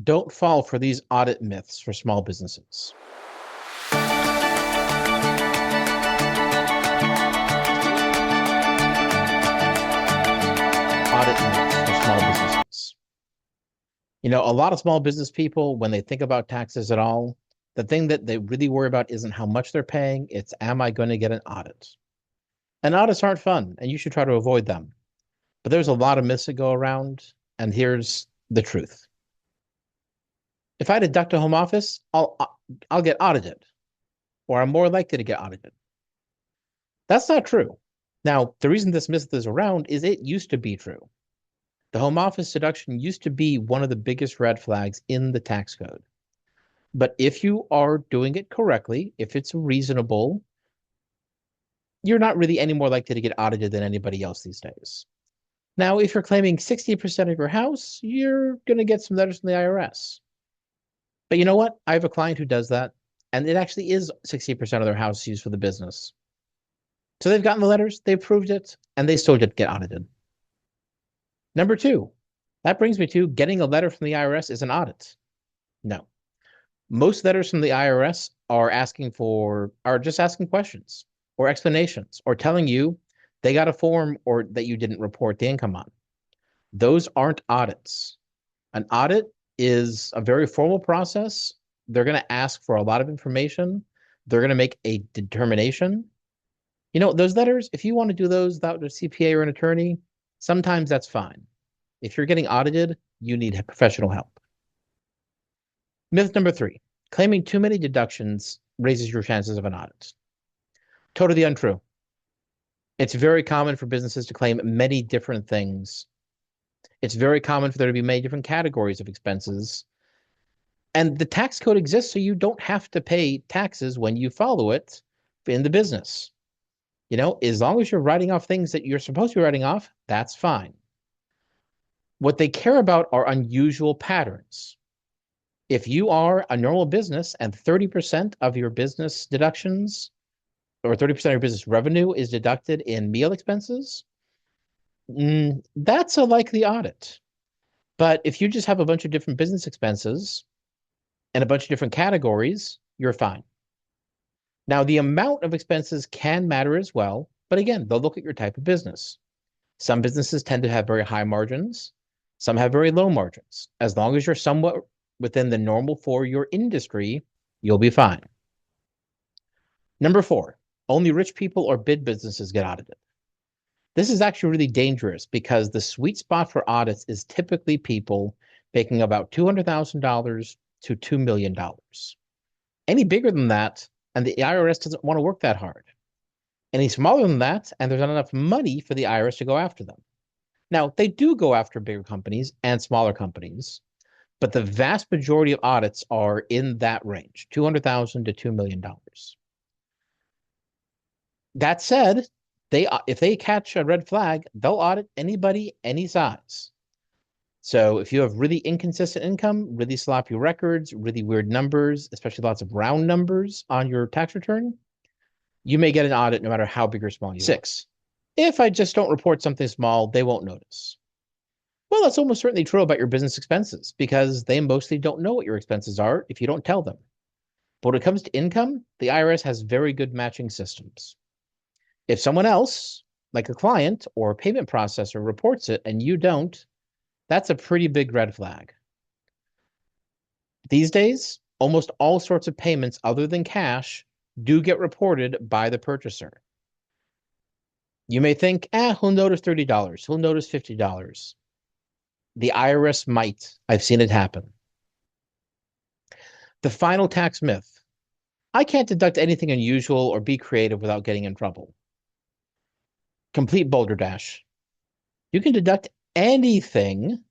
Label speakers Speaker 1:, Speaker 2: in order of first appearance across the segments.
Speaker 1: Don't fall for these audit myths for small businesses. Audit myths for small businesses. A lot of small business people, when they think about taxes at all, the thing that they really worry about isn't how much they're paying, it's am I going to get an audit? And audits aren't fun, and you should try to avoid them. But there's a lot of myths that go around, and here's the truth. If I deduct a home office, I'll get audited, or I'm more likely to get audited. That's not true. Now, the reason this myth is around is it used to be true. The home office deduction used to be one of the biggest red flags in the tax code. But if you are doing it correctly, if it's reasonable, you're not really any more likely to get audited than anybody else these days. Now, if you're claiming 60% of your house, you're going to get some letters from the IRS. But you know what? I have a client who does that, and it actually is 60% of their house used for the business. So they've gotten the letters, they've proved it, and they still did get audited. Number two, that brings me to getting a letter from the IRS is an audit. No. Most letters from the IRS are just asking questions or explanations or telling you they got a form or that you didn't report the income on. Those aren't audits. An audit is a very formal process. They're going to ask for a lot of information. They're going to make a determination. Those letters, if you want to do those without a CPA or an attorney, sometimes that's fine. If you're getting audited, you need professional help. Myth number 3, claiming too many deductions raises your chances of an audit. Totally untrue. It's very common for businesses to claim many different things. It's very common for there to be many different categories of expenses. And the tax code exists so you don't have to pay taxes when you follow it in the business. As long as you're writing off things that you're supposed to be writing off, that's fine. What they care about are unusual patterns. If you are a normal business and 30% of your business deductions or 30% of your business revenue is deducted in meal expenses, that's a likely audit. But if you just have a bunch of different business expenses and a bunch of different categories, you're fine. Now, the amount of expenses can matter as well, but again, they'll look at your type of business. Some businesses tend to have very high margins. Some have very low margins. As long as you're somewhat within the normal for your industry, you'll be fine. Number 4, only rich people or big businesses get audited. This is actually really dangerous because the sweet spot for audits is typically people making about $200,000 to $2 million. Any bigger than that, and the IRS doesn't want to work that hard. Any smaller than that, and there's not enough money for the IRS to go after them. Now, they do go after bigger companies and smaller companies, but the vast majority of audits are in that range, $200,000 to $2 million. That said, if they catch a red flag, they'll audit anybody, any size. So if you have really inconsistent income, really sloppy records, really weird numbers, especially lots of round numbers on your tax return, you may get an audit no matter how big or small you are. 6, if I just don't report something small, they won't notice. Well, that's almost certainly true about your business expenses because they mostly don't know what your expenses are if you don't tell them. But when it comes to income, the IRS has very good matching systems. If someone else, like a client or a payment processor, reports it and you don't, that's a pretty big red flag. These days, almost all sorts of payments other than cash do get reported by the purchaser. You may think, who'll notice $30? Who'll notice $50? The IRS might. I've seen it happen. The final tax myth. I can't deduct anything unusual or be creative without getting in trouble. Complete balderdash. You can deduct anything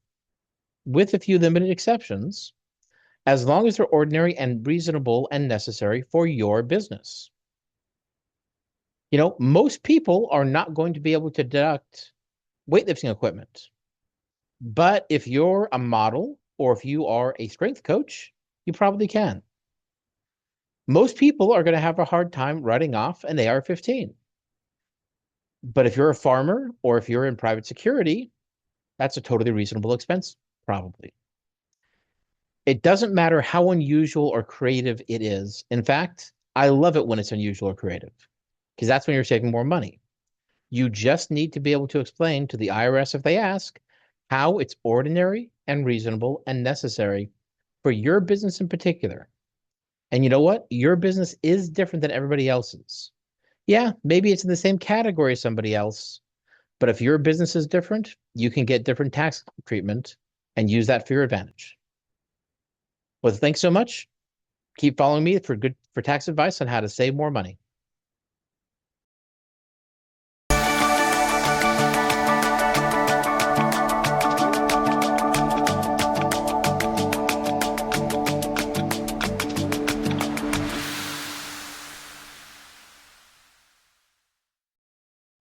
Speaker 1: with a few limited exceptions as long as they're ordinary and reasonable and necessary for your business. Most people are not going to be able to deduct weightlifting equipment. But if you're a model or if you are a strength coach, you probably can. Most people are going to have a hard time writing off an AR-15. But if you're a farmer or if you're in private security, that's a totally reasonable expense, probably. It doesn't matter how unusual or creative it is. In fact, I love it when it's unusual or creative because that's when you're saving more money. You just need to be able to explain to the IRS if they ask how it's ordinary and reasonable and necessary for your business in particular. And you know what? Your business is different than everybody else's. Yeah, maybe it's in the same category as somebody else, but if your business is different, you can get different tax treatment and use that for your advantage. Well, thanks so much. Keep following me for tax advice on how to save more money.